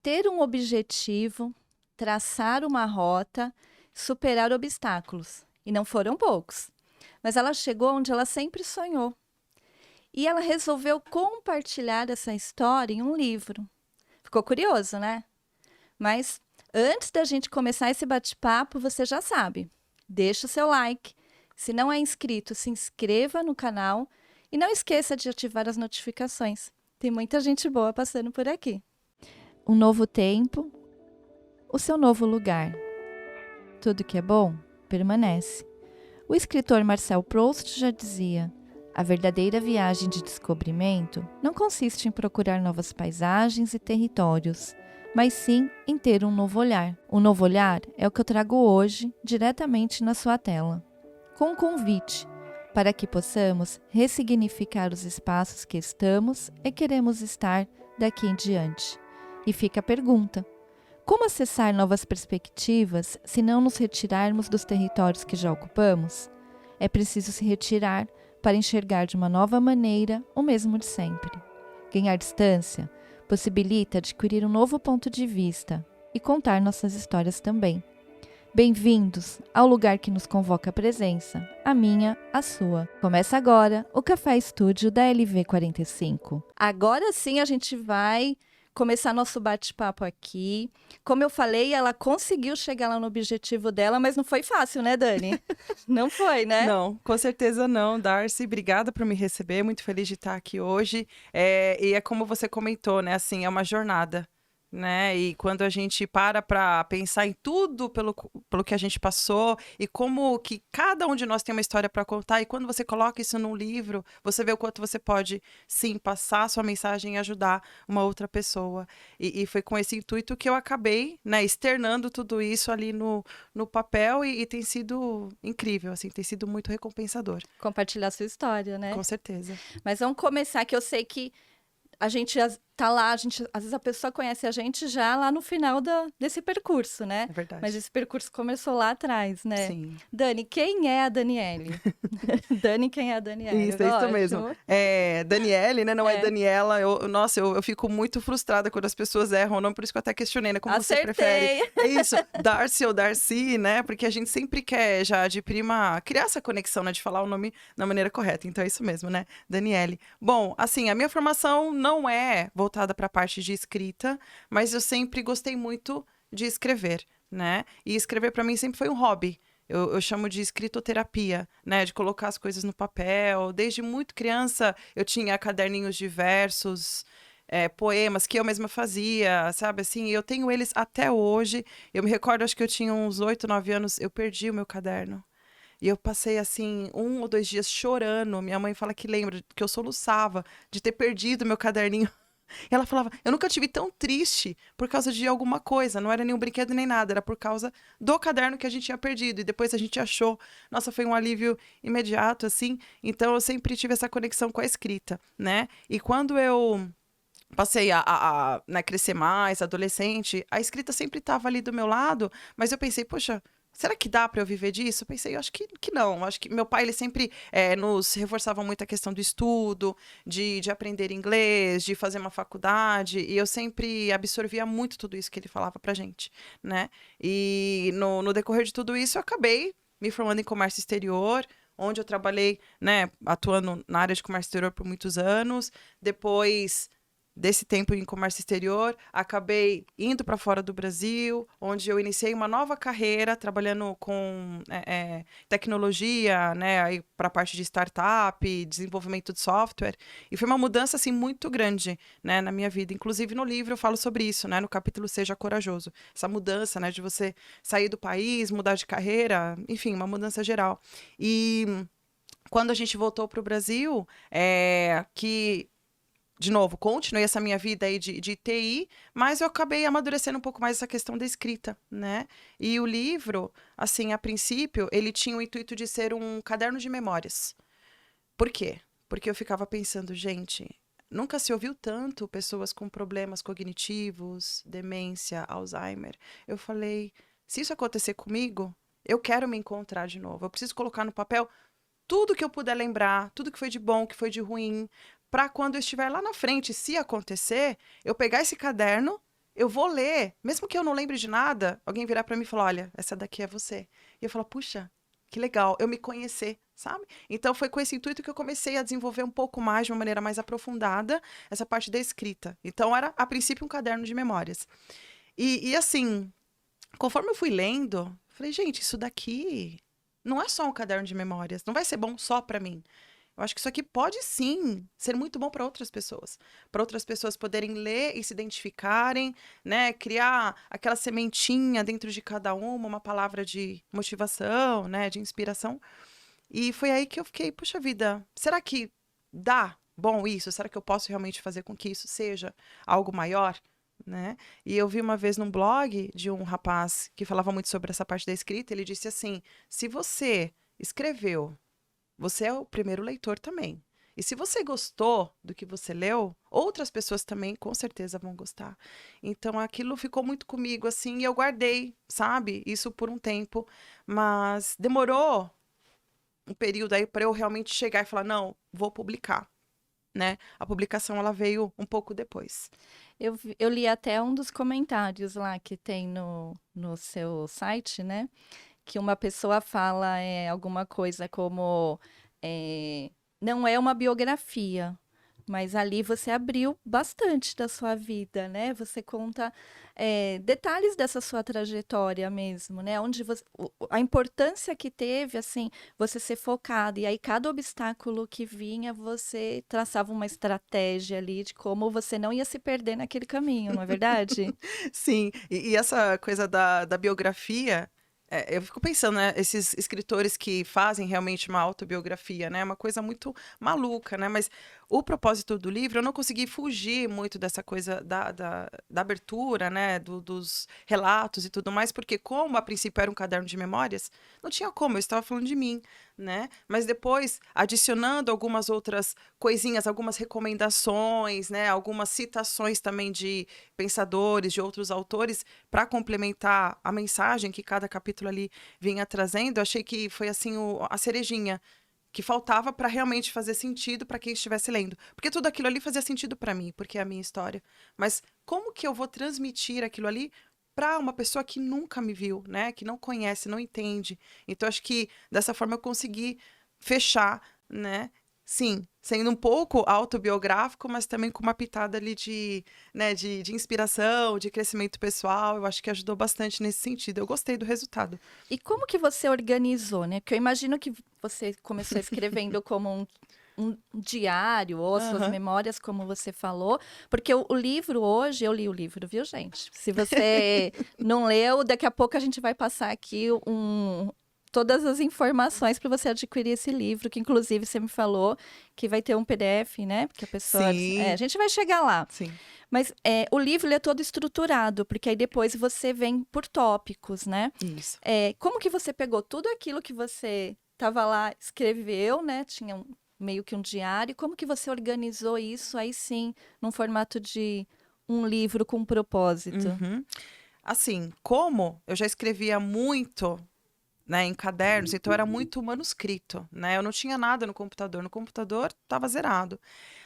ter um objetivo, traçar uma rota, superar obstáculos. E não foram poucos. Mas ela chegou onde ela sempre sonhou. E ela resolveu compartilhar essa história em um livro. Ficou curioso, né? Mas antes da gente começar esse bate-papo, você já sabe. Deixa o seu like. Se não é inscrito, se inscreva no canal. E não esqueça de ativar as notificações. Tem muita gente boa passando por aqui. Um novo tempo, o seu novo lugar. Tudo que é bom, permanece. O escritor Marcel Proust já dizia: a verdadeira viagem de descobrimento não consiste em procurar novas paisagens e territórios, mas sim em ter um novo olhar. O novo olhar é o que eu trago hoje diretamente na sua tela, com um convite para que possamos ressignificar os espaços que estamos e queremos estar daqui em diante. E fica a pergunta: como acessar novas perspectivas se não nos retirarmos dos territórios que já ocupamos? É preciso se retirar para enxergar de uma nova maneira o mesmo de sempre. Ganhar distância possibilita adquirir um novo ponto de vista e contar nossas histórias também. Bem-vindos ao lugar que nos convoca a presença, a minha, a sua. Começa agora o Café Estúdio da LV45. Agora sim a gente vai começar nosso bate-papo aqui. Como eu falei, ela conseguiu chegar lá no objetivo dela, mas não foi fácil, né, Dani? Não foi, né? Não, com certeza não, Darcy. Obrigada por me receber, muito feliz de estar aqui hoje. E é como você comentou, né? Assim, é uma jornada, né? E quando a gente para pensar em tudo pelo que a gente passou e como que cada um de nós tem uma história para contar, e quando você coloca isso num livro, você vê o quanto você pode, sim, passar a sua mensagem e ajudar uma outra pessoa. E foi com esse intuito que eu acabei, né, externando tudo isso ali no papel e tem sido incrível, assim, tem sido muito recompensador. Compartilhar sua história, né? Com certeza. Mas vamos começar, que eu sei que a gente tá lá, às vezes a pessoa conhece a gente já lá no final desse percurso, né? É verdade. Mas esse percurso começou lá atrás, né? Sim. Dani, quem é a Daniele? Dani, quem é a Daniele? Isso, é isso mesmo. Daniele, né? Não é Daniela. Eu fico muito frustrada quando as pessoas erram o nome, por isso que eu até questionei, né? Como Acertei. você prefere? É isso, Darcy ou Darcy, né? Porque a gente sempre quer já de prima criar essa conexão, né? De falar o nome da maneira correta. Então é isso mesmo, né? Daniele. Bom, assim, a minha formação não é voltada para a parte de escrita, mas eu sempre gostei muito de escrever, né? E escrever para mim sempre foi um hobby. Eu chamo de escritoterapia, né? De colocar as coisas no papel. Desde muito criança, eu tinha caderninhos de versos, poemas que eu mesma fazia, sabe? Assim, eu tenho eles até hoje. Eu me recordo, acho que eu tinha uns 8, 9 anos, eu perdi o meu caderno. E eu passei, assim, 1 ou 2 dias chorando. Minha mãe fala que lembra que eu soluçava de ter perdido meu caderninho. E ela falava, eu nunca tive tão triste por causa de alguma coisa, não era nenhum brinquedo nem nada, era por causa do caderno que a gente tinha perdido, e depois a gente achou. Nossa, foi um alívio imediato, assim. Então, eu sempre tive essa conexão com a escrita, né? E quando eu passei né, crescer mais, adolescente, a escrita sempre estava ali do meu lado, mas eu pensei, poxa, será que dá para eu viver disso? Eu pensei, eu acho que não. Acho que meu pai, ele sempre nos reforçava muito a questão do estudo, de aprender inglês, de fazer uma faculdade, e eu sempre absorvia muito tudo isso que ele falava pra gente, né? E no decorrer de tudo isso, eu acabei me formando em comércio exterior, onde eu trabalhei, né, atuando na área de comércio exterior por muitos anos. Depois desse tempo em comércio exterior, acabei indo para fora do Brasil, onde eu iniciei uma nova carreira trabalhando com tecnologia, né, aí para a parte de startup, desenvolvimento de software, e foi uma mudança assim muito grande, né, na minha vida. Inclusive no livro eu falo sobre isso, né, no capítulo Seja Corajoso, essa mudança, né, de você sair do país, mudar de carreira, enfim, uma mudança geral. E quando a gente voltou para o Brasil, de novo, continuei essa minha vida aí de TI, mas eu acabei amadurecendo um pouco mais essa questão da escrita, né? E o livro, assim, a princípio, ele tinha o intuito de ser um caderno de memórias. Por quê? Porque eu ficava pensando, gente, nunca se ouviu tanto pessoas com problemas cognitivos, demência, Alzheimer. Eu falei, se isso acontecer comigo, eu quero me encontrar de novo. Eu preciso colocar no papel tudo que eu puder lembrar, tudo que foi de bom, que foi de ruim, para quando eu estiver lá na frente, se acontecer, eu pegar esse caderno eu vou ler, mesmo que eu não lembre de nada, alguém virar pra mim e falar, olha, essa daqui é você. E eu falo, puxa, que legal, eu me conhecer, sabe? Então foi com esse intuito que eu comecei a desenvolver um pouco mais, de uma maneira mais aprofundada, essa parte da escrita. Então era, a princípio, um caderno de memórias. E assim, conforme eu fui lendo, eu falei, gente, isso daqui não é só um caderno de memórias, não vai ser bom só pra mim. Eu acho que isso aqui pode sim ser muito bom para outras pessoas poderem ler e se identificarem, né? Criar aquela sementinha dentro de cada uma palavra de motivação, né? De inspiração. E foi aí que eu fiquei, puxa vida, será que dá bom isso? Será que eu posso realmente fazer com que isso seja algo maior? Né? E eu vi uma vez num blog de um rapaz que falava muito sobre essa parte da escrita, ele disse assim: se você escreveu, você é o primeiro leitor também. E se você gostou do que você leu, outras pessoas também com certeza vão gostar. Então aquilo ficou muito comigo assim, e eu guardei, sabe, isso por um tempo, mas demorou um período aí para eu realmente chegar e falar, não, vou publicar, né? A publicação ela veio um pouco depois. Eu li até um dos comentários lá que tem no seu site, né? Que uma pessoa fala alguma coisa como é, não é uma biografia, mas ali você abriu bastante da sua vida, né? Você conta detalhes dessa sua trajetória mesmo, né? Onde a importância que teve, assim, você ser focado. E aí, cada obstáculo que vinha, você traçava uma estratégia ali de como você não ia se perder naquele caminho, não é verdade? Sim, e essa coisa da biografia, eu fico pensando, né, esses escritores que fazem realmente uma autobiografia, né, é uma coisa muito maluca, né, mas o propósito do livro, eu não consegui fugir muito dessa coisa da abertura, né, dos relatos e tudo mais, porque como a princípio era um caderno de memórias, não tinha como, eu estava falando de mim, né, mas depois, adicionando algumas outras coisinhas, algumas recomendações, né, algumas citações também de pensadores, de outros autores, para complementar a mensagem que cada capítulo ali vinha trazendo, eu achei que foi assim a cerejinha que faltava para realmente fazer sentido para quem estivesse lendo. Porque tudo aquilo ali fazia sentido para mim, porque é a minha história. Mas como que eu vou transmitir aquilo ali para uma pessoa que nunca me viu, né? Que não conhece, não entende. Então acho que dessa forma eu consegui fechar, né? Sim, sendo um pouco autobiográfico, mas também com uma pitada ali de, né, de inspiração, de crescimento pessoal. Eu acho que ajudou bastante nesse sentido. Eu gostei do resultado. E como que você organizou, né? Porque eu imagino que você começou escrevendo como um diário, ou as suas Aham. memórias, como você falou, porque o livro hoje, eu li o livro, viu, gente? Se você não leu, daqui a pouco a gente vai passar aqui todas as informações para você adquirir esse livro, que inclusive você me falou que vai ter um PDF, né? Porque a pessoa. A Sim, gente vai chegar lá. sim. Mas o livro ele é todo estruturado, porque aí depois você vem por tópicos, né? Isso. Como que você pegou tudo aquilo que você estava lá, escreveu, né? Tinha meio que um diário. Como que você organizou isso aí sim, num formato de um livro com propósito? Uhum. Assim, como eu já escrevia muito, né, em cadernos, então era muito manuscrito, né? Eu não tinha nada no computador estava zerado.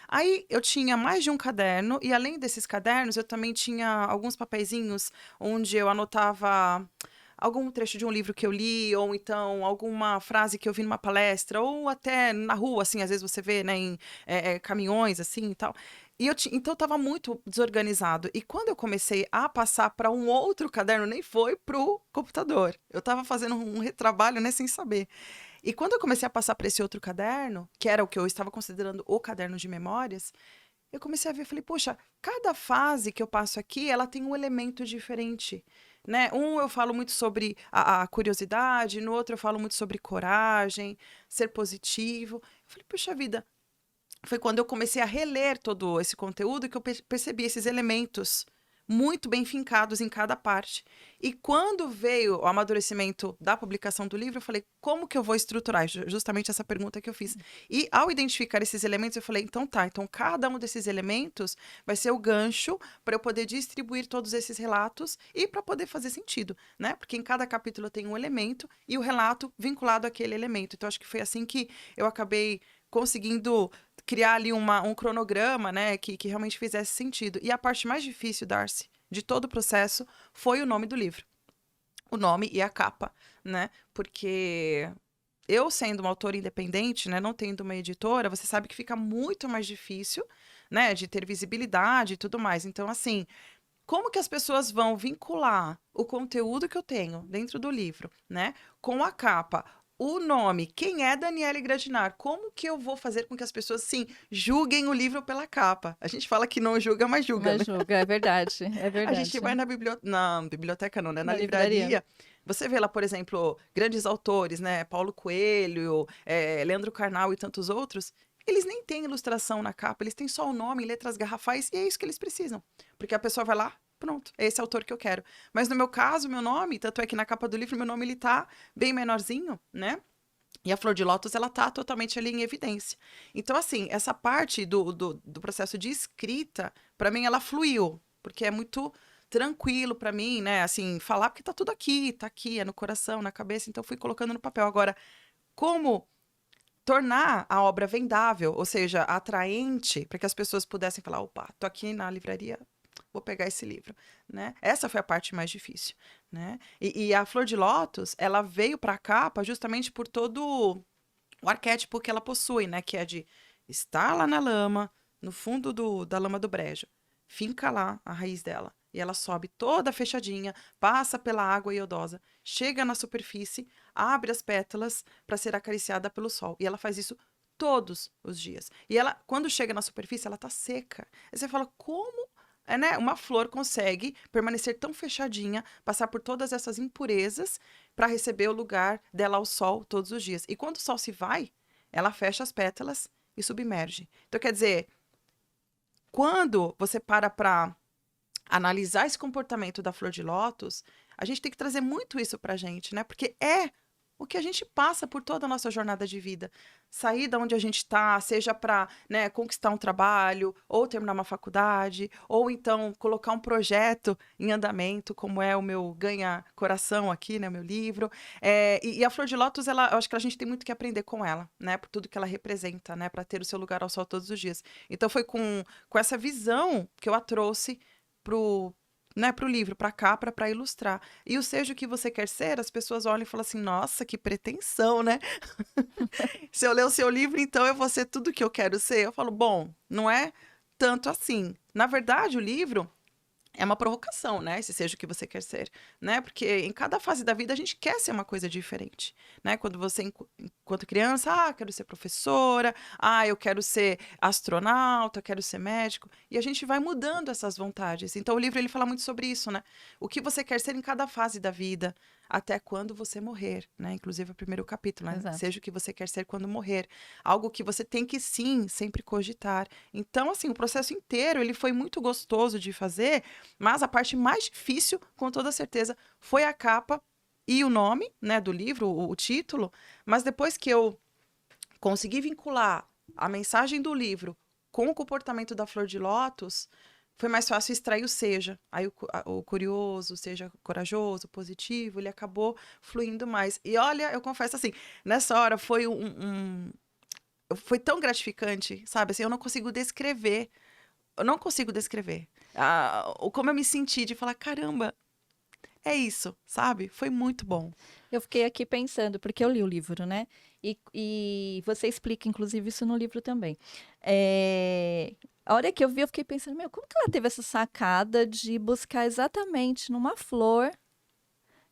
Aí eu tinha mais de um caderno e além desses cadernos, eu também tinha alguns papeizinhos onde eu anotava algum trecho de um livro que eu li, ou então alguma frase que eu vi numa palestra, ou até na rua, assim, às vezes você vê, né, em caminhões, assim, e tal. E então estava muito desorganizado. E quando eu comecei a passar para um outro caderno, nem foi pro computador. Eu estava fazendo um retrabalho, né, sem saber. E quando eu comecei a passar para esse outro caderno, que era o que eu estava considerando o caderno de memórias, eu comecei a ver, falei, poxa, cada fase que eu passo aqui, ela tem um elemento diferente, né? Um eu falo muito sobre a curiosidade, no outro eu falo muito sobre coragem, ser positivo. Eu falei, puxa vida, foi quando eu comecei a reler todo esse conteúdo que eu percebi esses elementos muito bem fincados em cada parte. E quando veio o amadurecimento da publicação do livro, eu falei, como que eu vou estruturar? Justamente essa pergunta que eu fiz. E ao identificar esses elementos, eu falei, então tá, então cada um desses elementos vai ser o gancho para eu poder distribuir todos esses relatos e para poder fazer sentido, né? Porque em cada capítulo tem um elemento e o relato vinculado àquele elemento. Então acho que foi assim que eu acabei conseguindo criar ali um cronograma, né, que realmente fizesse sentido. E a parte mais difícil, Darcy, de todo o processo foi o nome do livro. O nome e a capa, né? Porque eu, sendo uma autora independente, né, não tendo uma editora, você sabe que fica muito mais difícil, né, de ter visibilidade e tudo mais. Então, assim, como que as pessoas vão vincular o conteúdo que eu tenho dentro do livro, né, com a capa? O nome, quem é Daniele Gradinar? Como que eu vou fazer com que as pessoas, sim, julguem o livro pela capa? A gente fala que não julga, mas julga, né? Mas julga, é verdade, é A gente verdade. vai na biblioteca não, né? Na Na livraria. livraria. Você vê lá, por exemplo, grandes autores, né? Paulo Coelho, Leandro Carnal e tantos outros. Eles nem têm ilustração na capa, eles têm só o nome em letras garrafais e é isso que eles precisam. Porque a pessoa vai lá, pronto, é esse autor que eu quero. Mas no meu caso, meu nome, tanto é que na capa do livro, meu nome ele tá bem menorzinho, né? E a Flor de Lótus, ela tá totalmente ali em evidência. Então, assim, essa parte do processo de escrita, para mim, ela fluiu. Porque é muito tranquilo para mim, né? Assim, falar porque tá aqui, é no coração, na cabeça. Então, eu fui colocando no papel. Agora, como tornar a obra vendável, ou seja, atraente, para que as pessoas pudessem falar, opa, tô aqui na livraria, vou pegar esse livro, né? Essa foi a parte mais difícil, né? E a Flor de Lótus, ela veio para a capa justamente por todo o arquétipo que ela possui, né? Que é de estar lá na lama, no fundo da lama do brejo, finca lá a raiz dela. E ela sobe toda fechadinha, passa pela água iodosa, chega na superfície, abre as pétalas para ser acariciada pelo sol. E ela faz isso todos os dias. E ela, quando chega na superfície, ela tá seca. Aí você fala, como né, uma flor consegue permanecer tão fechadinha, passar por todas essas impurezas para receber o lugar dela ao sol todos os dias? E quando o sol se vai, ela fecha as pétalas e submerge. Então, quer dizer, quando você para analisar esse comportamento da flor de lótus, a gente tem que trazer muito isso pra gente, né? Porque é o que a gente passa por toda a nossa jornada de vida. Sair da onde a gente está, seja para, né, conquistar um trabalho, ou terminar uma faculdade, ou então colocar um projeto em andamento, como é o meu Ganha Coração aqui, né, meu livro. E a Flor de Lótus, ela, eu acho que a gente tem muito que aprender com ela, né, por tudo que ela representa, né, para ter o seu lugar ao sol todos os dias. Então foi com essa visão que eu a trouxe pro, né, pro livro, pra capa, para ilustrar. E o Seja o que Você Quer Ser, as pessoas olham e falam assim, nossa, que pretensão, né? Se eu ler o seu livro, então eu vou ser tudo que eu quero ser. Eu falo, bom, não é tanto assim. Na verdade, o livro é uma provocação, né? Esse seja o que você quer ser, né? Porque em cada fase da vida a gente quer ser uma coisa diferente, né? Quando você, enquanto criança, quero ser professora, eu quero ser astronauta, quero ser médico, e a gente vai mudando essas vontades. Então o livro ele fala muito sobre isso, né? O que você quer ser em cada fase da vida, até quando você morrer, né? Inclusive o primeiro capítulo, né? Exato. Seja o que você quer ser quando morrer, algo que você tem que sim sempre cogitar. Então assim, o processo inteiro ele foi muito gostoso de fazer. Mas a parte mais difícil, com toda certeza, foi a capa e o nome, né, do livro, o título. Mas depois que eu consegui vincular a mensagem do livro com o comportamento da flor de lótus, foi mais fácil extrair o seja. Aí o curioso, seja corajoso, positivo, ele acabou fluindo mais. E olha, eu confesso assim, nessa hora foi foi tão gratificante, sabe? Assim, eu não consigo descrever. Eu não consigo descrever. Como eu me senti de falar, caramba, é isso, sabe? Foi muito bom. Eu fiquei aqui pensando, porque eu li o livro, né? E você explica, inclusive, isso no livro também. A hora que eu vi, eu fiquei pensando, meu, como que ela teve essa sacada de buscar exatamente numa flor?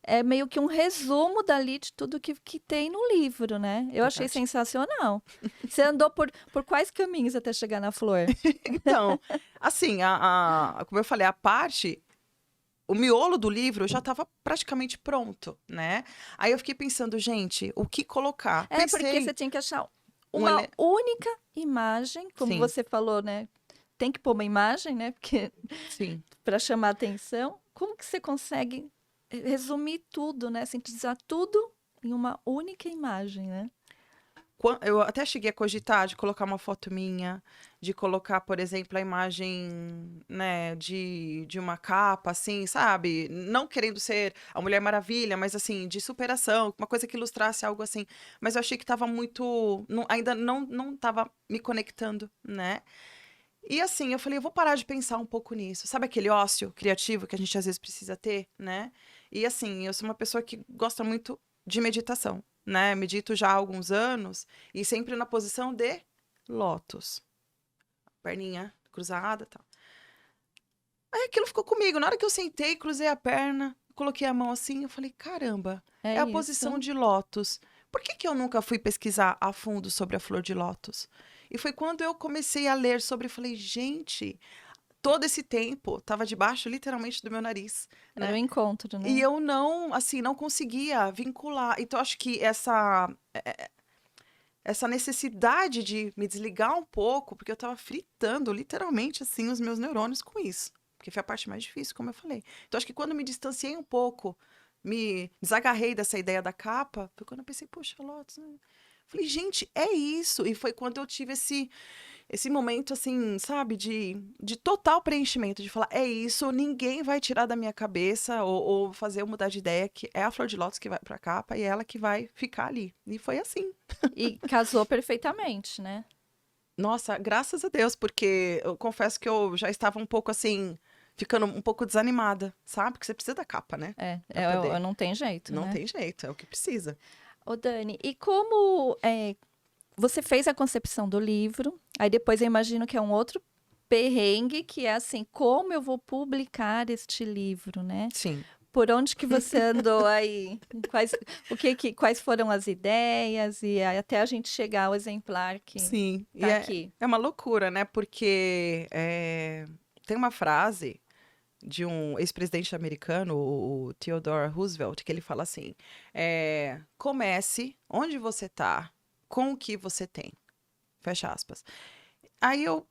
É meio que um resumo dali de tudo que tem no livro, né? Eu achei Verdade. sensacional. Você andou por quais caminhos até chegar na flor? Então, assim, como eu falei, o miolo do livro já estava praticamente pronto, né? Aí eu fiquei pensando, gente, o que colocar? É porque Pensei você tinha que achar um uma ele... única imagem, como Sim, você falou, né? Tem que pôr uma imagem, né? Porque sim. para chamar atenção. Como que você consegue resumir tudo, né? Sintetizar tudo em uma única imagem, né? Eu até cheguei a cogitar de colocar uma foto minha, de colocar, por exemplo, a imagem, né, de uma capa, assim, sabe? Não querendo ser a Mulher Maravilha, mas, assim, de superação, uma coisa que ilustrasse algo assim. Mas eu achei que estava muito... ainda não estava me conectando, né? E assim, eu falei, eu vou parar de pensar um pouco nisso. Sabe aquele ócio criativo que a gente às vezes precisa ter, né? E assim, eu sou uma pessoa que gosta muito de meditação, né? Medito já há alguns anos e sempre na posição de lótus. Perninha cruzada, tal. Aí aquilo ficou comigo. Na hora que eu sentei, cruzei a perna, coloquei a mão assim, eu falei, caramba, É é a posição isso. de lótus. Por que que eu nunca fui pesquisar a fundo sobre a flor de lótus? E foi quando eu comecei a ler sobre, eu falei, gente, todo esse tempo estava debaixo, literalmente, do meu nariz, Era o né? encontro, E né? eu não, assim, não conseguia vincular. Então, acho que essa necessidade de me desligar um pouco, porque eu estava fritando, literalmente, assim, os meus neurônios com isso. Porque foi a parte mais difícil, como eu falei. Então, acho que quando eu me distanciei um pouco, me desagarrei dessa ideia da capa, foi quando eu pensei, poxa, Lotus, né? Falei, gente, é isso. E foi quando eu tive esse momento, assim, sabe, de total preenchimento, de falar, é isso, ninguém vai tirar da minha cabeça ou fazer eu mudar de ideia, que é a flor de lótus que vai pra capa e ela que vai ficar ali. E foi assim. E casou perfeitamente, né? Nossa, graças a Deus, porque eu confesso que eu já estava um pouco assim, ficando um pouco desanimada, sabe? Porque você precisa da capa, né? Pra poder. Não tem jeito, Não né? tem jeito, é o que precisa. Ô, Dani, e como você fez a concepção do livro, aí depois eu imagino que é um outro perrengue, que é assim, como eu vou publicar este livro, né? Sim, Por onde que você andou aí? Quais foram as ideias e aí até a gente chegar ao exemplar que sim. E tá é, aqui. é uma loucura, né? Porque tem uma frase de um ex-presidente americano, o Theodore Roosevelt, que ele fala assim: comece onde você tá, com o que você tem. Fecha aspas. Aí eu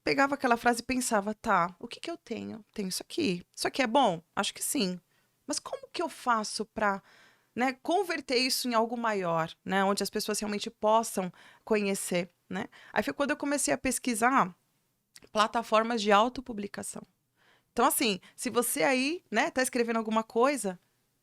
pegava aquela frase e pensava, tá, o que que eu tenho? Tenho isso aqui. Isso aqui é bom? Acho que sim. Mas como que eu faço para, né, converter isso em algo maior, né, onde as pessoas realmente possam conhecer, né? Aí foi quando eu comecei a pesquisar plataformas de autopublicação. Então, assim, se você aí, né, tá escrevendo alguma coisa,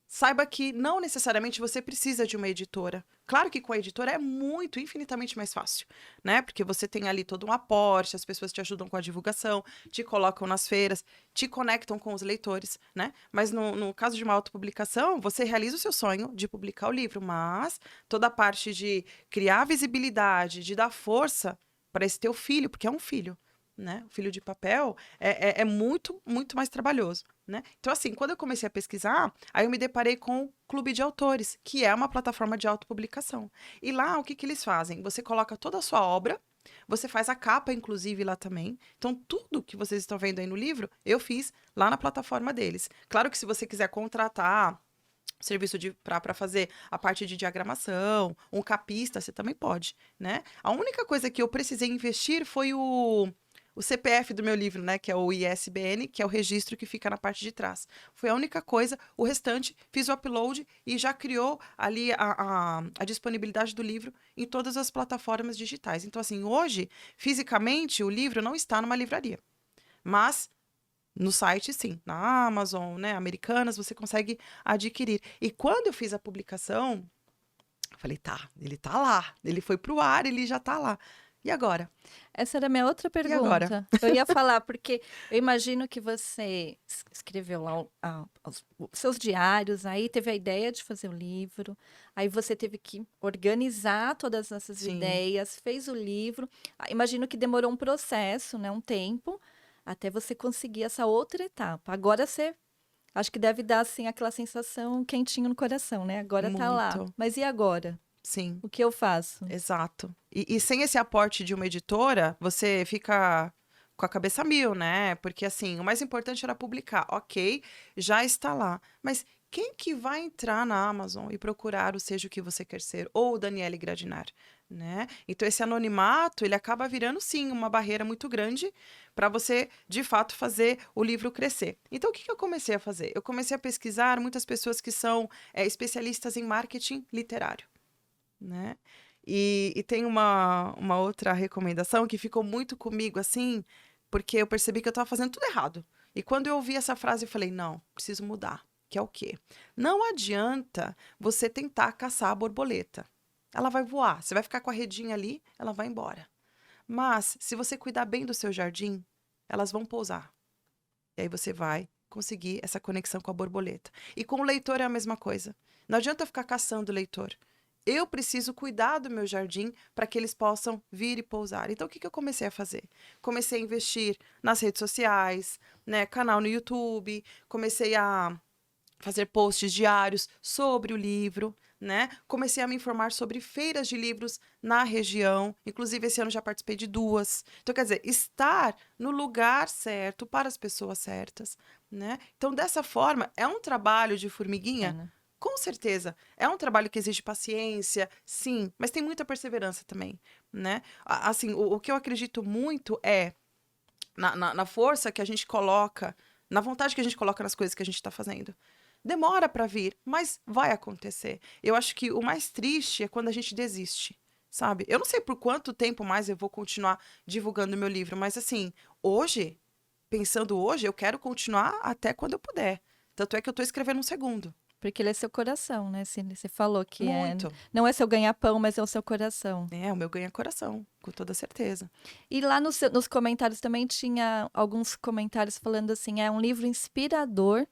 saiba que não necessariamente você precisa de uma editora. Claro que com a editora é muito, infinitamente mais fácil, né? Porque você tem ali todo um aporte, as pessoas te ajudam com a divulgação, te colocam nas feiras, te conectam com os leitores, né? Mas no caso de uma autopublicação, você realiza o seu sonho de publicar o livro, mas toda a parte de criar visibilidade, de dar força para esse teu filho, porque é um filho, né? O filho de papel é muito, muito mais trabalhoso, né? Então, assim, quando eu comecei a pesquisar, aí eu me deparei com o Clube de Autores, que é uma plataforma de autopublicação. E lá, o que que eles fazem? Você coloca toda a sua obra, você faz a capa, inclusive, lá também. Então, tudo que vocês estão vendo aí no livro, eu fiz lá na plataforma deles. Claro que se você quiser contratar serviço para fazer a parte de diagramação, um capista, você também pode, né? A única coisa que eu precisei investir foi o CPF do meu livro, né? Que é o ISBN, que é o registro que fica na parte de trás. Foi a única coisa. O restante, fiz o upload e já criou ali a disponibilidade do livro em todas as plataformas digitais. Então, assim, hoje, fisicamente, o livro não está numa livraria. Mas no site, sim. Na Amazon, né? Americanas, você consegue adquirir. E quando eu fiz a publicação, eu falei, tá, ele tá lá. Ele foi pro ar, ele já tá lá. E agora? Essa era a minha outra E agora? pergunta. Eu ia falar, porque eu imagino que você escreveu lá os seus diários, aí teve a ideia de fazer o livro, aí você teve que organizar todas essas Sim, ideias, fez o livro. Imagino que demorou um processo, né, um tempo, até você conseguir essa outra etapa. Agora você, acho que deve dar, assim, aquela sensação quentinho no coração, né? Agora tá lá. muito. Mas e agora? Sim, O que eu faço? exato. E sem esse aporte de uma editora, você fica com a cabeça a mil, né? Porque, assim, o mais importante era publicar. Ok, já está lá. Mas quem que vai entrar na Amazon e procurar o Seja o que Você Quer Ser? Ou o Daniele Gradinar, né? Então, esse anonimato, ele acaba virando, sim, uma barreira muito grande para você, de fato, fazer o livro crescer. Então, o que que eu comecei a fazer? Eu comecei a pesquisar muitas pessoas que são especialistas em marketing literário, né? E tem uma outra recomendação que ficou muito comigo, assim, porque eu percebi que eu estava fazendo tudo errado. E quando eu ouvi essa frase, eu falei, não, preciso mudar. Que é o quê? Não adianta você tentar caçar a borboleta. Ela vai voar, você vai ficar com a redinha ali, ela vai embora. Mas, se você cuidar bem do seu jardim, elas vão pousar. E aí você vai conseguir essa conexão com a borboleta. E com o leitor é a mesma coisa. Não adianta ficar caçando o leitor. Eu preciso cuidar do meu jardim para que eles possam vir e pousar. Então, o que eu comecei a fazer? Comecei a investir nas redes sociais, né, canal no YouTube, comecei a fazer posts diários sobre o livro, né? Comecei a me informar sobre feiras de livros na região. Inclusive, esse ano já participei de 2. Então, quer dizer, estar no lugar certo para as pessoas certas, né? Então, dessa forma, é um trabalho de formiguinha? Bacana. Com certeza. É um trabalho que exige paciência, sim, mas tem muita perseverança também, né? Assim, o que eu acredito muito é na força que a gente coloca, na vontade que a gente coloca nas coisas que a gente está fazendo. Demora para vir, mas vai acontecer. Eu acho que o mais triste é quando a gente desiste, sabe? Eu não sei por quanto tempo mais eu vou continuar divulgando meu livro, mas assim, hoje, pensando hoje, eu quero continuar até quando eu puder. Tanto é que eu tô escrevendo um segundo. Porque ele é seu coração, né? Você falou que Muito. não é seu ganha-pão, mas é o seu coração. É, o meu ganha-coração, com toda certeza. E lá nos comentários também tinha alguns comentários falando assim, é um livro inspirador,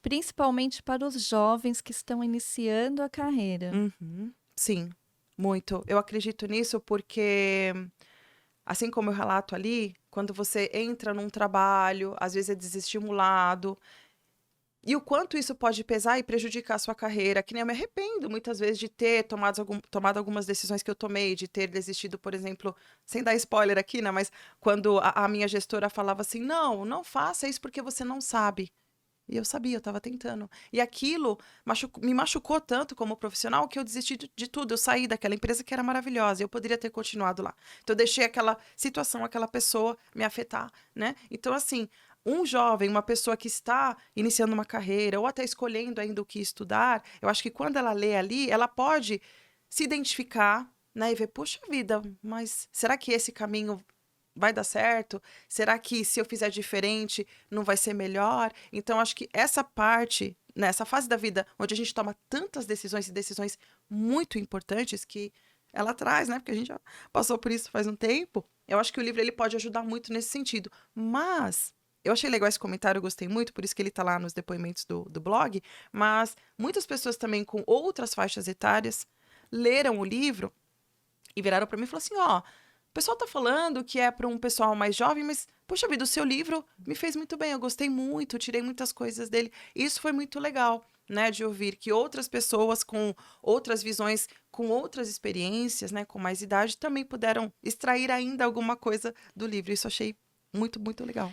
principalmente para os jovens que estão iniciando a carreira. Uhum. Sim, muito. Eu acredito nisso porque, assim como eu relato ali, quando você entra num trabalho, às vezes é desestimulado, e o quanto isso pode pesar e prejudicar a sua carreira, que nem eu me arrependo muitas vezes de ter tomado algumas decisões que eu tomei, de ter desistido, por exemplo, sem dar spoiler aqui, né? Mas quando a minha gestora falava assim, não faça isso porque você não sabe. E eu sabia, eu estava tentando. E aquilo me machucou tanto como profissional que eu desisti de tudo. Eu saí daquela empresa que era maravilhosa. Eu poderia ter continuado lá. Então, eu deixei aquela situação, aquela pessoa me afetar, né? Então, assim, um jovem, uma pessoa que está iniciando uma carreira ou até escolhendo ainda o que estudar, eu acho que quando ela lê ali, ela pode se identificar, né? E ver, puxa vida, mas será que esse caminho vai dar certo? Será que se eu fizer diferente, não vai ser melhor? Então, acho que essa parte, nessa fase da vida, onde a gente toma tantas decisões e decisões muito importantes que ela traz, né? Porque a gente já passou por isso faz um tempo. Eu acho que o livro ele pode ajudar muito nesse sentido. Mas eu achei legal esse comentário, eu gostei muito, por isso que ele tá lá nos depoimentos do blog. Mas muitas pessoas também com outras faixas etárias leram o livro e viraram para mim e falaram assim: ó, o pessoal tá falando que é para um pessoal mais jovem, mas, poxa vida, o seu livro me fez muito bem, eu gostei muito, tirei muitas coisas dele. E isso foi muito legal, né, de ouvir que outras pessoas com outras visões, com outras experiências, né, com mais idade, também puderam extrair ainda alguma coisa do livro. Isso eu achei muito, muito legal.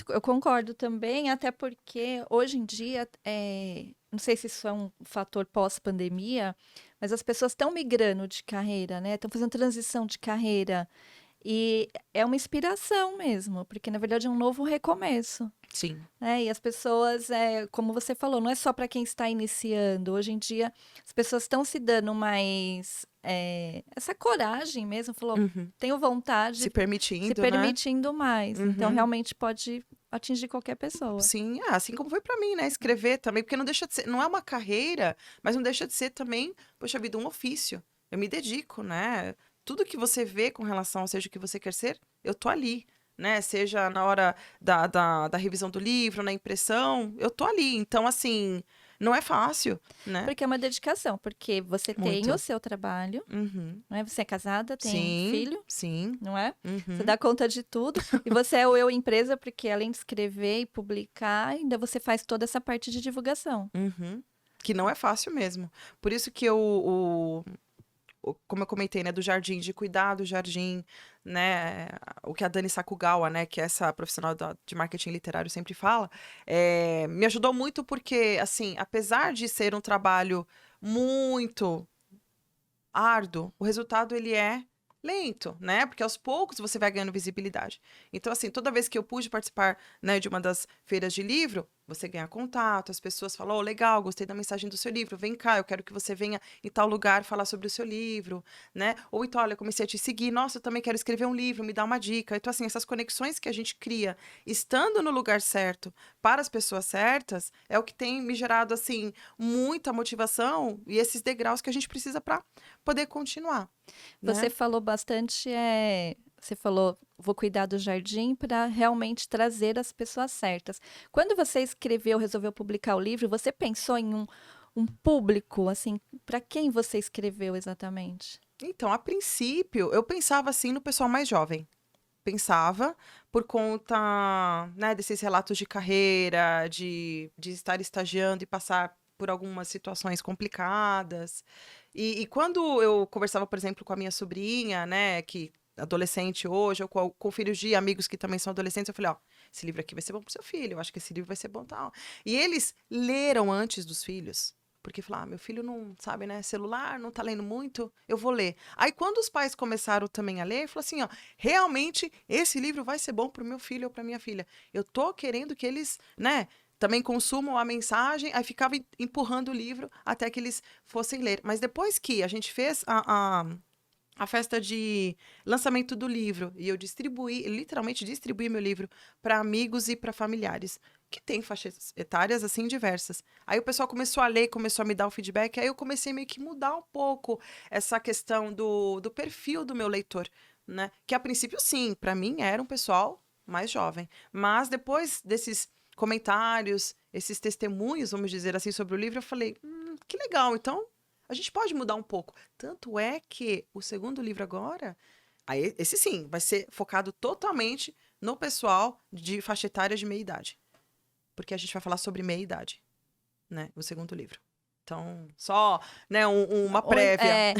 Eu concordo também, até porque hoje em dia, não sei se isso é um fator pós-pandemia, mas as pessoas estão migrando de carreira, né? Estão fazendo transição de carreira. E é uma inspiração mesmo, porque na verdade é um novo recomeço, Sim. né? E as pessoas, como você falou, não é só para quem está iniciando. Hoje em dia, as pessoas estão se dando mais essa coragem mesmo, falou, Uhum. tenho vontade, Se permitindo, se né? permitindo mais. Então, Uhum. realmente pode atingir qualquer pessoa. Sim, assim como foi pra mim, né? Escrever também, porque não deixa de ser, não é uma carreira, mas não deixa de ser também, poxa vida, um ofício. Eu me dedico, né? Tudo que você vê com relação, seja o que você quer ser, eu tô ali, né? Seja na hora da revisão do livro, na impressão, eu tô ali. Então, assim, não é fácil, né? Porque é uma dedicação, porque você tem Muito. o seu trabalho, Uhum. não é? Você é casada, tem Sim, filho, sim. não é? Você Uhum. dá conta de tudo. E você é o eu empresa, porque além de escrever e publicar, ainda você faz toda essa parte de divulgação. Uhum. Que não é fácil mesmo. Por isso que como eu comentei, né, do jardim, de cuidar do jardim, né, o que a Dani Sakugawa, né, que é essa profissional de marketing literário sempre fala, me ajudou muito porque, assim, apesar de ser um trabalho muito árduo, o resultado ele é lento, né? Porque aos poucos você vai ganhando visibilidade. Então, assim, toda vez que eu pude participar, né, de uma das feiras de livro, você ganha contato, as pessoas falam, oh, legal, gostei da mensagem do seu livro, vem cá, eu quero que você venha em tal lugar falar sobre o seu livro, né? Ou então, olha, eu comecei a te seguir, nossa, eu também quero escrever um livro, me dá uma dica. Então, assim, essas conexões que a gente cria, estando no lugar certo, para as pessoas certas, é o que tem me gerado, assim, muita motivação e esses degraus que a gente precisa para poder continuar, Você né? falou bastante você falou, vou cuidar do jardim para realmente trazer as pessoas certas. Quando você escreveu, resolveu publicar o livro, você pensou em um público, assim, para quem você escreveu exatamente? Então, a princípio, eu pensava assim no pessoal mais jovem. Pensava por conta, né, desses relatos de carreira, de estar estagiando e passar por algumas situações complicadas. E quando eu conversava, por exemplo, com a minha sobrinha, né, que adolescente hoje, ou com filhos de amigos que também são adolescentes, eu falei, ó, esse livro aqui vai ser bom pro seu filho, eu acho que esse livro vai ser bom tal. E eles leram antes dos filhos. Porque falaram, meu filho não sabe, né? Celular, não tá lendo muito, eu vou ler. Aí, quando os pais começaram também a ler, falou assim, ó, realmente, esse livro vai ser bom pro meu filho ou pra minha filha. Eu tô querendo que eles, né, também consumam a mensagem, aí ficava empurrando o livro até que eles fossem ler. Mas depois que a gente fez a festa de lançamento do livro e eu distribuí, literalmente distribuí meu livro para amigos e para familiares, que tem faixas etárias assim diversas. Aí o pessoal começou a ler, começou a me dar o feedback, aí eu comecei meio que mudar um pouco essa questão do perfil do meu leitor, né? Que a princípio, sim, para mim era um pessoal mais jovem. Mas depois desses comentários, esses testemunhos, vamos dizer assim, sobre o livro, eu falei, que legal, então a gente pode mudar um pouco. Tanto é que o segundo livro agora, aí esse sim, vai ser focado totalmente no pessoal de faixa etária de meia idade. Porque a gente vai falar sobre meia idade, né? O segundo livro. Então, só, né, uma prévia.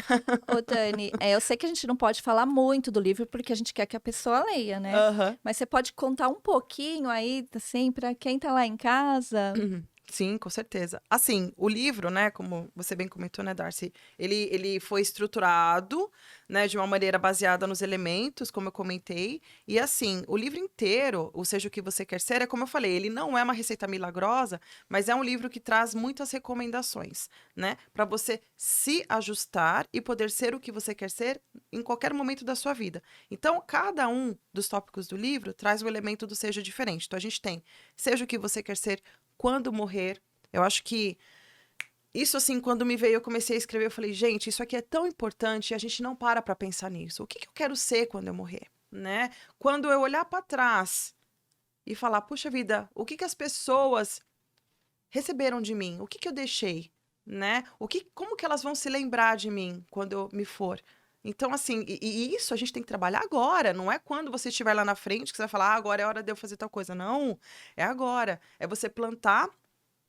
Ô, Dani, eu sei que a gente não pode falar muito do livro porque a gente quer que a pessoa leia, né? Aham. Mas você pode contar um pouquinho aí, assim, para quem tá lá em casa? Sim, com certeza. Assim, o livro, né, como você bem comentou, né, Darcy, ele foi estruturado, né, de uma maneira baseada nos elementos, como eu comentei, e assim, o livro inteiro, ou seja, o que você quer ser, é como eu falei, ele não é uma receita milagrosa, mas é um livro que traz muitas recomendações, né, para você se ajustar e poder ser o que você quer ser em qualquer momento da sua vida. Então, cada um dos tópicos do livro traz o elemento do seja diferente. Então, a gente tem seja o que você quer ser quando morrer. Eu acho que isso, assim, quando me veio, eu comecei a escrever, eu falei, gente, isso aqui é tão importante e a gente não para pensar nisso. O que eu quero ser quando eu morrer, né? Quando eu olhar para trás e falar, puxa vida, o que as pessoas receberam de mim? O que eu deixei, né? Como que elas vão se lembrar de mim quando eu me for? Então, assim, e isso a gente tem que trabalhar agora, não é quando você estiver lá na frente que você vai falar, agora é hora de eu fazer tal coisa. Não, é agora. É você plantar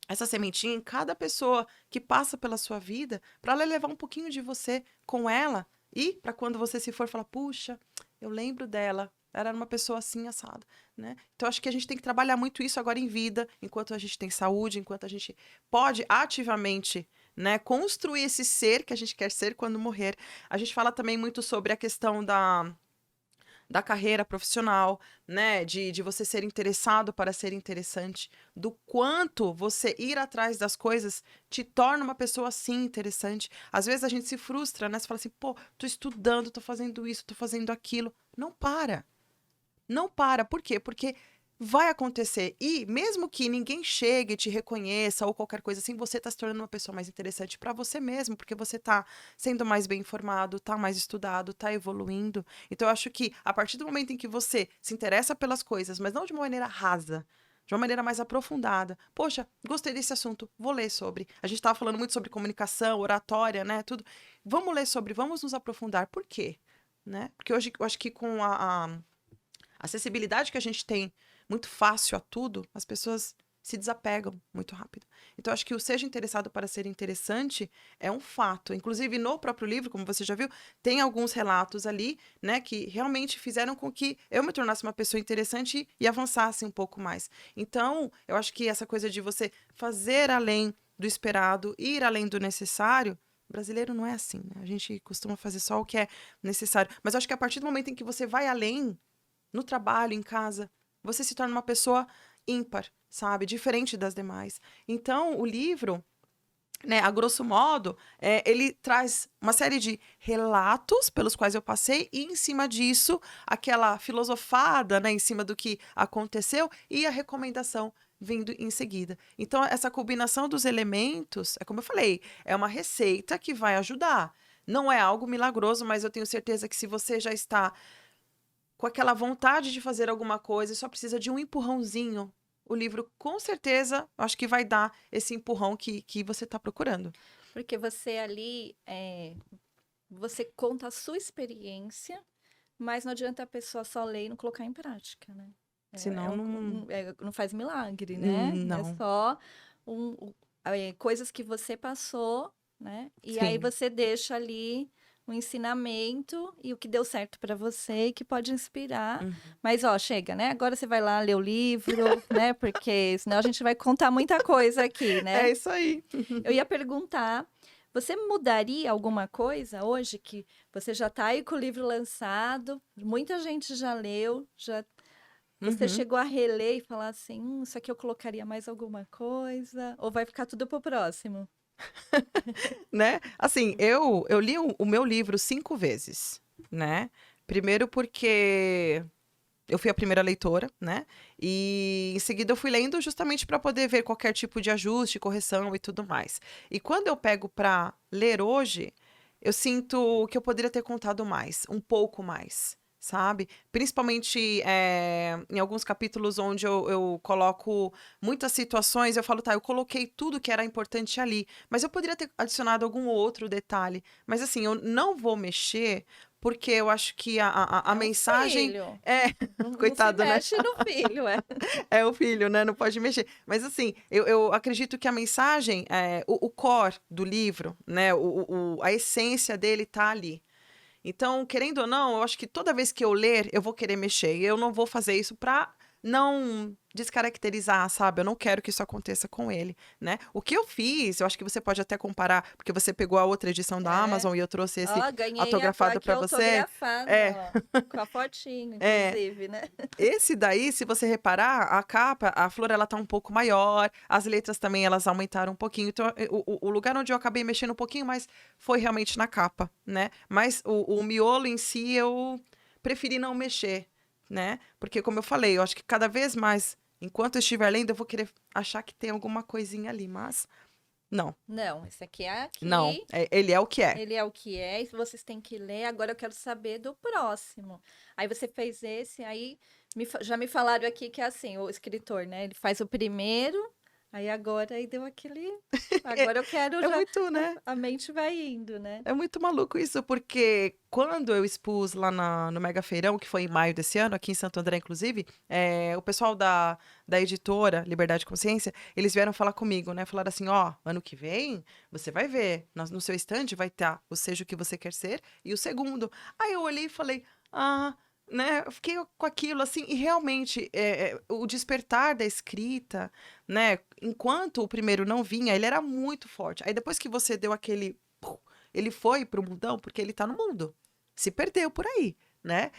essa sementinha em cada pessoa que passa pela sua vida, para ela levar um pouquinho de você com ela e para quando você se for falar, puxa, eu lembro dela, era uma pessoa assim assada, né? Então acho que a gente tem que trabalhar muito isso agora em vida, enquanto a gente tem saúde, enquanto a gente pode ativamente, né, construir esse ser que a gente quer ser quando morrer. A gente fala também muito sobre a questão da carreira profissional, né? De você ser interessado para ser interessante, do quanto você ir atrás das coisas te torna uma pessoa assim interessante. Às vezes a gente se frustra, né? Você fala assim, pô, tô estudando, tô fazendo isso, tô fazendo aquilo. Não para. Não para. Por quê? Porque vai acontecer. E mesmo que ninguém chegue e te reconheça ou qualquer coisa assim, você está se tornando uma pessoa mais interessante para você mesmo, porque você está sendo mais bem informado, está mais estudado, está evoluindo. Então, eu acho que a partir do momento em que você se interessa pelas coisas, mas não de uma maneira rasa, de uma maneira mais aprofundada. Poxa, gostei desse assunto, vou ler sobre. A gente estava falando muito sobre comunicação, oratória, né? Tudo. Vamos ler sobre, vamos nos aprofundar. Por quê? Né? Porque hoje eu acho que com a acessibilidade que a gente tem muito fácil a tudo, as pessoas se desapegam muito rápido. Então, acho que o seja interessado para ser interessante é um fato. Inclusive, no próprio livro, como você já viu, tem alguns relatos ali, né, que realmente fizeram com que eu me tornasse uma pessoa interessante e avançasse um pouco mais. Então, eu acho que essa coisa de você fazer além do esperado, ir além do necessário, brasileiro não é assim, né? A gente costuma fazer só o que é necessário. Mas eu acho que a partir do momento em que você vai além, no trabalho, em casa, você se torna uma pessoa ímpar, sabe? Diferente das demais. Então, o livro, né, a grosso modo, ele traz uma série de relatos pelos quais eu passei e, em cima disso, aquela filosofada, né, em cima do que aconteceu e a recomendação vindo em seguida. Então, essa combinação dos elementos, é como eu falei, é uma receita que vai ajudar. Não é algo milagroso, mas eu tenho certeza que se você já está com aquela vontade de fazer alguma coisa e só precisa de um empurrãozinho, o livro com certeza acho que vai dar esse empurrão que você está procurando. Porque você ali, você conta a sua experiência, mas não adianta a pessoa só ler e não colocar em prática, né? Senão não... Não faz milagre, né? É Não. só coisas que você passou, né? E aí Sim. você deixa ali um ensinamento e o que deu certo para você e que pode inspirar. Uhum. Mas, ó, chega, né? Agora você vai lá ler o livro, né? Porque senão a gente vai contar muita coisa aqui, né? É isso aí. Eu ia perguntar, você mudaria alguma coisa hoje que você já tá aí com o livro lançado, muita gente já leu, você Uhum. chegou a reler e falar assim, isso aqui eu colocaria mais alguma coisa? Ou vai ficar tudo pro próximo? Né? Assim, eu li o meu livro 5 vezes, né? Primeiro porque eu fui a primeira leitora, né? E em seguida eu fui lendo justamente para poder ver qualquer tipo de ajuste, correção e tudo mais. E quando eu pego para ler hoje, eu sinto que eu poderia ter contado mais, um pouco mais, sabe? Principalmente em alguns capítulos onde eu coloco muitas situações, eu falo, tá, eu coloquei tudo que era importante ali, mas eu poderia ter adicionado algum outro detalhe. Mas assim, eu não vou mexer, porque eu acho que a mensagem. Filho. É, coitado, não né? se mexe no filho, É o filho, né? Não pode mexer. Mas assim, eu acredito que a mensagem, o core do livro, né? A essência dele tá ali. Então, querendo ou não, eu acho que toda vez que eu ler, eu vou querer mexer. E eu não vou fazer isso pra não descaracterizar, sabe? Eu não quero que isso aconteça com ele, né? O que eu fiz, eu acho que você pode até comparar, porque você pegou a outra edição da Amazon e eu trouxe esse Ó, ganhei autografado aqui pra você. autografado, É. ó, com a fotinho, inclusive, né? Esse daí, se você reparar, a capa, a flor, ela tá um pouco maior, as letras também, elas aumentaram um pouquinho. Então, o lugar onde eu acabei mexendo um pouquinho mais foi realmente na capa, né? Mas o miolo em si, eu preferi não mexer, né? Porque, como eu falei, eu acho que cada vez mais, enquanto eu estiver lendo, eu vou querer achar que tem alguma coisinha ali, mas não, Não, esse aqui é aqui. não. Ele é o que é. Ele é o que é, e vocês têm que ler. Agora eu quero saber do próximo. Aí você fez esse, aí já me falaram aqui que é assim, o escritor, né? Ele faz o primeiro, aí agora aí deu aquele. Agora eu quero É já. muito, né? A mente vai indo, né? É muito maluco isso, porque quando eu expus lá no Mega Feirão, que foi em maio desse ano, aqui em Santo André, inclusive, o pessoal da editora Liberdade e Consciência, eles vieram falar comigo, né? Falaram assim, ó, ano que vem, você vai ver, no seu estande vai estar o Seja o que Você Quer Ser e o segundo. Aí eu olhei e falei, né? Eu fiquei com aquilo, assim, e realmente, o despertar da escrita, né? Enquanto o primeiro não vinha, ele era muito forte. Aí depois que você deu aquele... Ele foi pro mundão porque ele tá no mundo. Se perdeu por aí, né?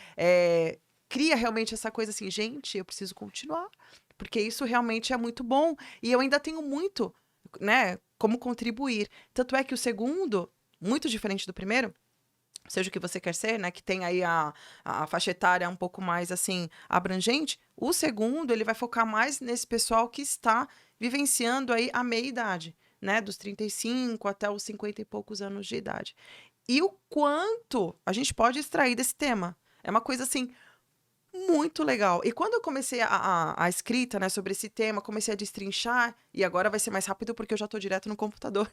Cria realmente essa coisa assim, gente, eu preciso continuar. Porque isso realmente é muito bom. E eu ainda tenho muito, né? Como contribuir. Tanto é que o segundo, muito diferente do primeiro, Seja o que Você Quer Ser, né? Que tem aí a faixa etária um pouco mais, assim, abrangente. O segundo, ele vai focar mais nesse pessoal que está vivenciando aí a meia-idade, né? Dos 35 até os 50 e poucos anos de idade. E o quanto a gente pode extrair desse tema. É uma coisa, assim, muito legal. E quando eu comecei a escrita, né, sobre esse tema, comecei a destrinchar, e agora vai ser mais rápido porque eu já tô direto no computador.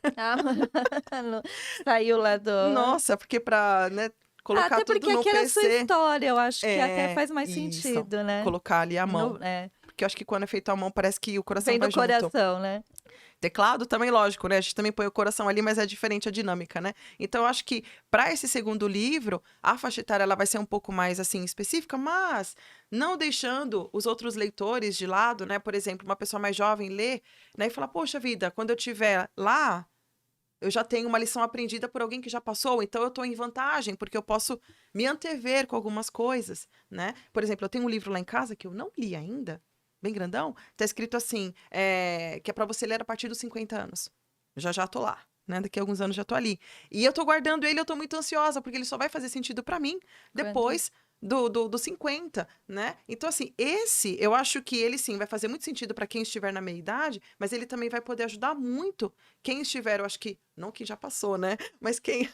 Saiu lá do... Nossa, porque pra, né, colocar até tudo porque no aqui era a sua PC. história, eu acho que até faz mais Isso. sentido, né? Colocar ali a mão. Porque eu acho que quando é feito à mão, parece que o coração Vem vai do junto. coração, né? Teclado também, lógico, né? A gente também põe o coração ali, mas é diferente a dinâmica, né? Então, eu acho que para esse segundo livro, a faixa etária ela vai ser um pouco mais, assim, específica, mas não deixando os outros leitores de lado, né? Por exemplo, uma pessoa mais jovem lê, né? E fala, poxa vida, quando eu estiver lá, eu já tenho uma lição aprendida por alguém que já passou, então eu estou em vantagem, porque eu posso me antever com algumas coisas, né? Por exemplo, eu tenho um livro lá em casa que eu não li ainda, bem grandão, tá escrito assim, que é para você ler a partir dos 50 anos. Já tô lá, né? Daqui a alguns anos já tô ali. E eu tô guardando ele, eu tô muito ansiosa, porque ele só vai fazer sentido para mim depois dos 50, né? Então, assim, eu acho que ele sim vai fazer muito sentido para quem estiver na meia idade, mas ele também vai poder ajudar muito quem estiver, eu acho que, não quem já passou, né? Mas quem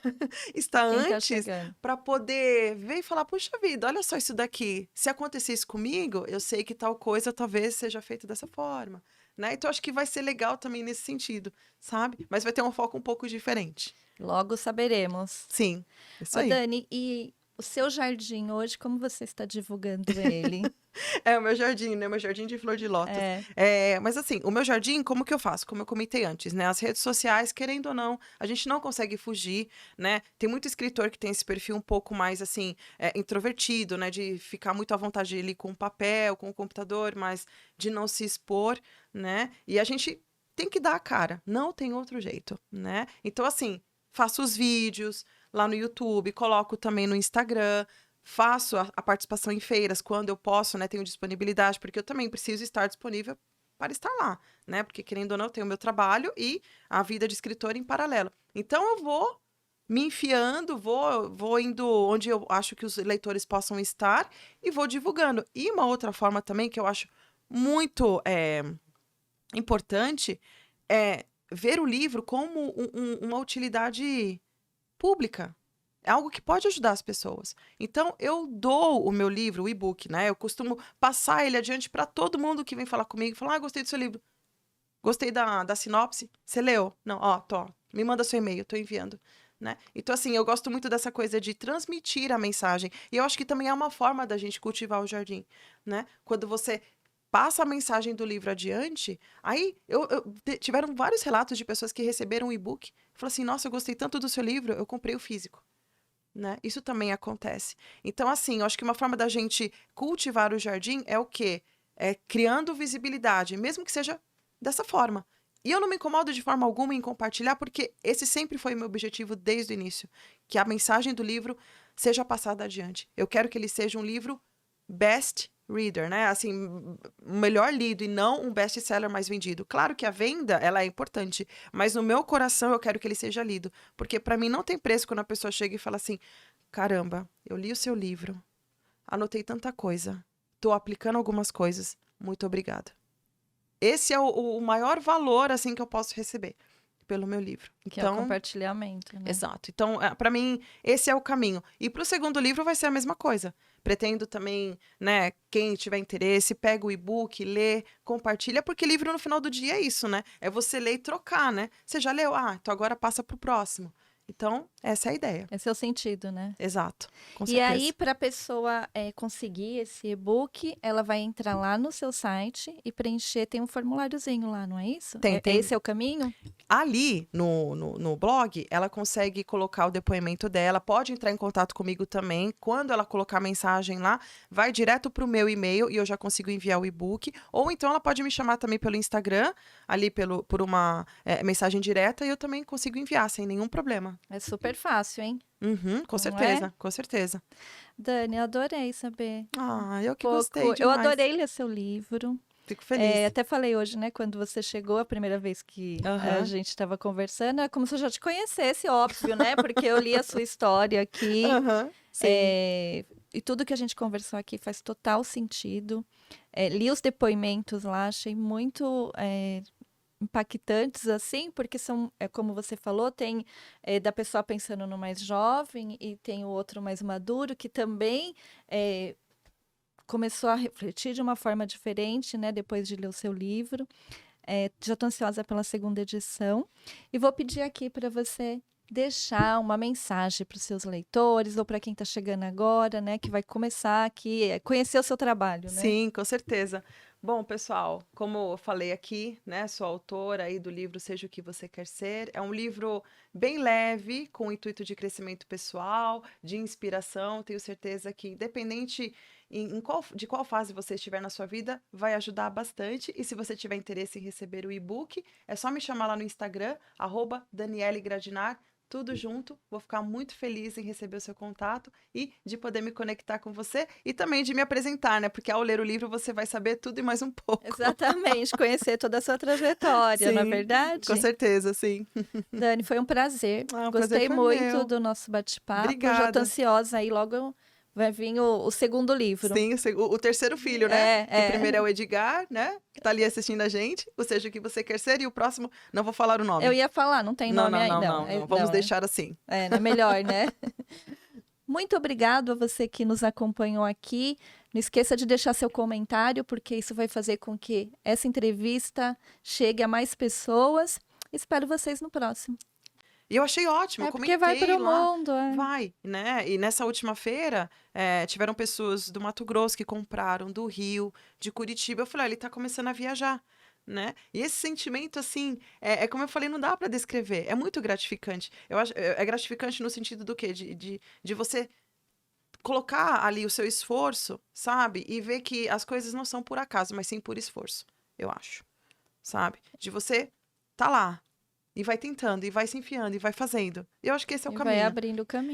está Quem tá antes, chegando? para poder ver e falar, puxa vida, olha só isso daqui. Se acontecesse comigo, eu sei que tal coisa talvez seja feita dessa forma, né? Então, acho que vai ser legal também nesse sentido, sabe? Mas vai ter um foco um pouco diferente. Logo saberemos. Sim, isso Ô, aí. Dani, e o seu jardim hoje, como você está divulgando ele? É o meu jardim, né? O meu jardim de flor de lótus. É, Mas assim, o meu jardim, como que eu faço? Como eu comentei antes, né? As redes sociais, querendo ou não, a gente não consegue fugir, né? Tem muito escritor que tem esse perfil um pouco mais, assim, introvertido, né? De ficar muito à vontade ali com o papel, com o computador, mas de não se expor, né? E a gente tem que dar a cara, não tem outro jeito, né? Então, assim, faço os vídeos lá no YouTube, coloco também no Instagram, faço a participação em feiras quando eu posso, né? Tenho disponibilidade, porque eu também preciso estar disponível para estar lá, né? Porque, querendo ou não, eu tenho o meu trabalho e a vida de escritor em paralelo. Então, eu vou me enfiando, vou indo onde eu acho que os leitores possam estar e vou divulgando. E uma outra forma também que eu acho muito importante é ver o livro como uma utilidade pública. É algo que pode ajudar as pessoas. Então, eu dou o meu livro, o e-book, né? Eu costumo passar ele adiante para todo mundo que vem falar comigo. Falar, gostei do seu livro. Gostei da sinopse. Você leu? Não, ó, tô. Me manda seu e-mail, tô enviando. Né? Então, assim, eu gosto muito dessa coisa de transmitir a mensagem. E eu acho que também é uma forma da gente cultivar o jardim, né? Quando você passa a mensagem do livro adiante, aí tiveram vários relatos de pessoas que receberam o e-book. Falaram assim, nossa, eu gostei tanto do seu livro, eu comprei o físico. Né? Isso também acontece. Então, assim, eu acho que uma forma da gente cultivar o jardim é o quê? É criando visibilidade, mesmo que seja dessa forma. E eu não me incomodo de forma alguma em compartilhar, porque esse sempre foi o meu objetivo desde o início, que a mensagem do livro seja passada adiante. Eu quero que ele seja um livro best reader, né? Assim, melhor lido e não um best-seller mais vendido. Claro que a venda, ela é importante, mas no meu coração eu quero que ele seja lido, porque para mim não tem preço quando a pessoa chega e fala assim: "Caramba, eu li o seu livro, anotei tanta coisa, tô aplicando algumas coisas, muito obrigada." Esse é o maior valor assim que eu posso receber pelo meu livro. que é o Então, compartilhamento, né? exato. Então, para mim, esse é o caminho. E para o segundo livro vai ser a mesma coisa. Pretendo também, né, quem tiver interesse, pega o e-book, lê, compartilha, porque livro no final do dia é isso, né? É você ler e trocar, né? Você já leu? Ah, então agora passa para o próximo. Então, essa é a ideia. Esse é o sentido, né? Exato. Com E certeza. aí, para a pessoa conseguir esse e-book, ela vai entrar lá no seu site e preencher, tem um formuláriozinho lá, não é isso? Tem. Esse é o caminho? Ali no blog, ela consegue colocar o depoimento dela, pode entrar em contato comigo também. Quando ela colocar a mensagem lá, vai direto para o meu e-mail e eu já consigo enviar o e-book. Ou então ela pode me chamar também pelo Instagram, ali por uma mensagem direta, e eu também consigo enviar sem nenhum problema. É super fácil, hein? Uhum, com Não certeza, é? com certeza. Dani, eu adorei saber Ah, eu que pouco. gostei demais. Eu adorei ler seu livro. Fico feliz. Até falei hoje, né, quando você chegou, a primeira vez que a Aham. gente estava conversando, é como se eu já te conhecesse, óbvio, né? Porque eu li a sua história aqui. Aham, sim. E tudo que a gente conversou aqui faz total sentido. Li os depoimentos lá, achei muito impactantes, assim, porque são, como você falou, tem da pessoa pensando no mais jovem e tem o outro mais maduro, que também começou a refletir de uma forma diferente, né, depois de ler o seu livro. Já estou ansiosa pela segunda edição. E vou pedir aqui para você deixar uma mensagem para os seus leitores ou para quem está chegando agora, né, que vai começar aqui, conhecer o seu trabalho, né? Sim, com certeza. Bom, pessoal, como eu falei aqui, né, sou autora aí do livro Seja o que Você Quer Ser. É um livro bem leve, com o intuito de crescimento pessoal, de inspiração. Tenho certeza que, independente de qual fase você estiver na sua vida, vai ajudar bastante. E se você tiver interesse em receber o e-book, é só me chamar lá no Instagram, @DanieleGradinar. Tudo junto, vou ficar muito feliz em receber o seu contato e de poder me conectar com você e também de me apresentar, né? Porque ao ler o livro você vai saber tudo e mais um pouco. Exatamente, conhecer toda a sua trajetória, não é Sim, verdade? com certeza, sim. Dani, foi um prazer. Ah, o prazer Gostei foi muito meu. do nosso bate-papo. Já Obrigada. estou ansiosa aí logo Vai vir o segundo livro. Sim, o terceiro filho, né? É. O primeiro é o Edgar, né? Que tá ali assistindo a gente. Ou seja, o que você quer ser. E o próximo, não vou falar o nome. Eu ia falar, não tem nome ainda. Não. Vamos deixar assim. É melhor, né? Muito obrigado a você que nos acompanhou aqui. Não esqueça de deixar seu comentário, porque isso vai fazer com que essa entrevista chegue a mais pessoas. Espero vocês no próximo. E eu achei ótimo, eu porque vai comentei pro lá. mundo. Vai, né? E nessa última feira, tiveram pessoas do Mato Grosso que compraram, do Rio, de Curitiba. Eu falei, ele tá começando a viajar, né? E esse sentimento, assim, é como eu falei, não dá para descrever. É muito gratificante. Eu acho, é gratificante no sentido do quê? De você colocar ali o seu esforço, sabe? E ver que as coisas não são por acaso, mas sim por esforço, eu acho, sabe? De você tá lá, e vai tentando, e vai se enfiando, e vai fazendo. E eu acho que esse é o caminho. Vai abrindo o caminho.